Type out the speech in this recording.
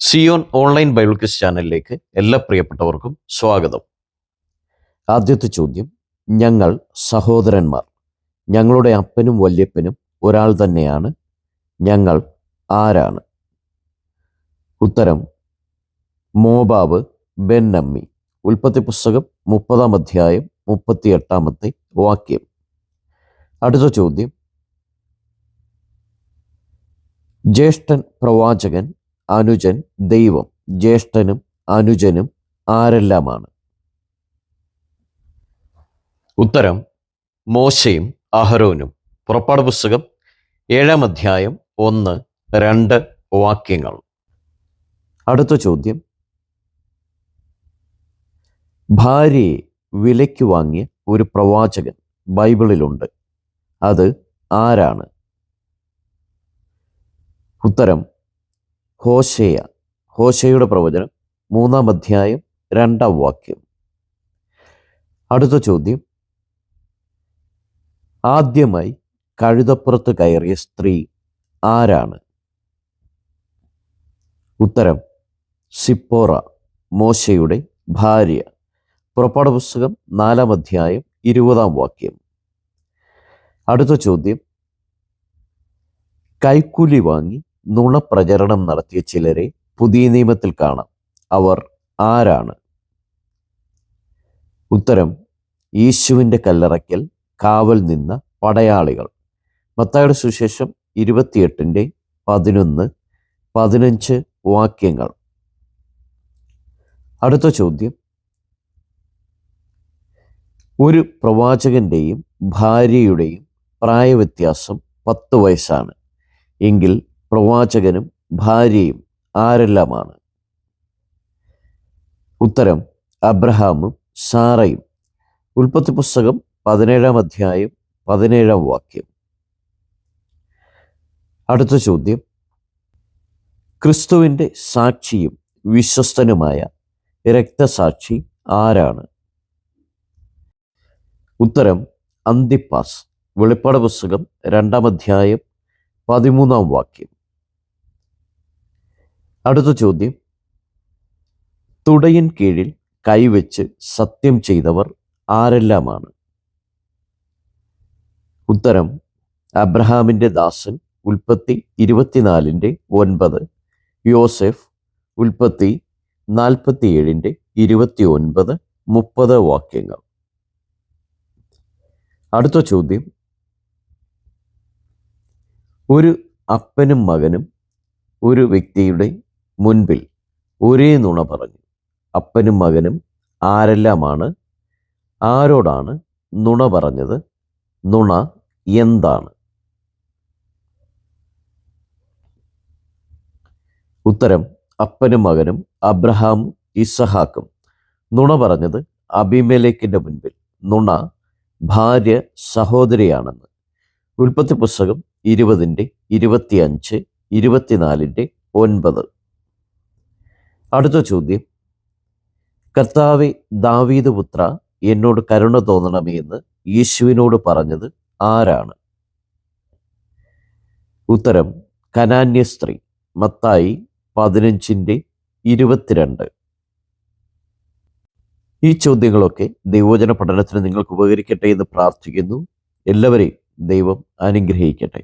Zion online Bible quiz ചാനലിലേക്ക് എല്ലാ പ്രിയപ്പെട്ടവർക്കും സ്വാഗതം. ആദ്യത്തെ ചോദ്യം, ഞങ്ങൾ സഹോദരന്മാർ, ഞങ്ങളുടെ അപ്പനും വല്യപ്പനും ഒരാൾ തന്നെയാണ്, ഞങ്ങൾ ആരാണ്? ഉത്തരം മോബാബ് ബെൻ അമ്മി. ഉൽപ്പത്തി പുസ്തകം 30-ാം അധ്യായം 38-ാമത്തെ വാക്യം. അടുത്ത ചോദ്യം, ജ്യേഷ്ഠൻ പ്രവാചകൻ, അനുജൻ ദൈവം, ജ്യേഷ്ഠനും അനുജനും ആരെല്ലാമാണ്? ഉത്തരം മോശയും അഹരോനും. പുറപ്പാട് പുസ്തകം 7-ാം അധ്യായം 1-2 വാക്യങ്ങൾ. അടുത്ത ചോദ്യം, ഭാര്യയെ വിലയ്ക്ക് വാങ്ങിയ ഒരു പ്രവാചകൻ ബൈബിളിലുണ്ട്, അത് ആരാണ്? ഉത്തരം ഹോശേയ. ഹോശയുടെ പ്രവചനം 3-ാം അധ്യായം 2-ാം വാക്യം. അടുത്ത ചോദ്യം, ആദ്യമായി കഴുതപ്പുറത്ത് കയറിയ സ്ത്രീ ആരാണ്? ഉത്തരം സിപ്പോറ, മോശയുടെ ഭാര്യ. പുറപ്പാട് പുസ്തകം 4-ാം അധ്യായം 20-ാം വാക്യം. അടുത്ത ചോദ്യം, കൈക്കൂലി വാങ്ങി നുണപ്രചരണം നടത്തിയ ചിലരെ പുതിയ നിയമത്തിൽ കാണാം, അവർ ആരാണ്? ഉത്തരം യേശുവിൻ്റെ കല്ലറയ്ക്കൽ കാവൽ നിന്ന പടയാളികൾ. മത്തായിയുടെ സുവിശേഷം 28-11-15 വാക്യങ്ങൾ. അടുത്ത ചോദ്യം, ഒരു പ്രവാചകന്റെയും ഭാര്യയുടെയും പ്രായവ്യത്യാസം 10 വയസ്സാണ് എങ്കിൽ പ്രവാചകനും ഭാര്യയും ആരെല്ലാമാണ്? ഉത്തരം അബ്രഹാമും സാറയും. ഉൽപ്പത്തി പുസ്തകം 17-ാം അധ്യായം 17-ാം വാക്യം. അടുത്ത ചോദ്യം, ക്രിസ്തുവിൻ്റെ സാക്ഷിയും വിശ്വസ്തനുമായ രക്തസാക്ഷി ആരാണ്? ഉത്തരം അന്തിപ്പാസ്. വെളിപ്പാട് പുസ്തകം 2-ാം അധ്യായം 13-ാം വാക്യം. അടുത്ത ചോദ്യം, തുടയിൻ കീഴിൽ കൈവച്ച് സത്യം ചെയ്തവർ ആരെല്ലാമാണ്? ഉത്തരം അബ്രഹാമിൻ്റെ ദാസൻ. ഉൽപ്പത്തി 24-9, യോസെഫ്. ഉൽപ്പത്തി 47-29-30 വാക്യങ്ങൾ. അടുത്ത ചോദ്യം, ഒരു അപ്പനും മകനും ഒരു വ്യക്തിയുടെ മുൻപിൽ ഒരേ നുണ പറഞ്ഞു. അപ്പനും മകനും ആരെല്ലാമാണ്? ആരോടാണ് നുണ പറഞ്ഞത്? നുണ എന്താണ്? ഉത്തരം അപ്പനും മകനും അബ്രഹാമും ഇസഹാക്കും. നുണ പറഞ്ഞത് അബീമേലെക്കിൻ്റെ മുൻപിൽ. നുണ ഭാര്യ സഹോദരിയാണെന്ന്. ഉൽപ്പത്തി പുസ്തകം 20-25-24-9. അടുത്ത ചോദ്യം, കർത്താവേ ദാവീദ് പുത്ര, എന്നോട് കരുണ തോന്നണമേ എന്ന് യേശുവിനോട് പറഞ്ഞത് ആരാണ്? ഉത്തരം കനാന്യ സ്ത്രീ. മത്തായി 15-22. ഈ ചോദ്യങ്ങളൊക്കെ ദൈവവചന പഠനത്തിന് നിങ്ങൾക്ക് ഉപകരിക്കട്ടെ എന്ന് പ്രാർത്ഥിക്കുന്നു. എല്ലാവരെയും ദൈവം അനുഗ്രഹിക്കട്ടെ.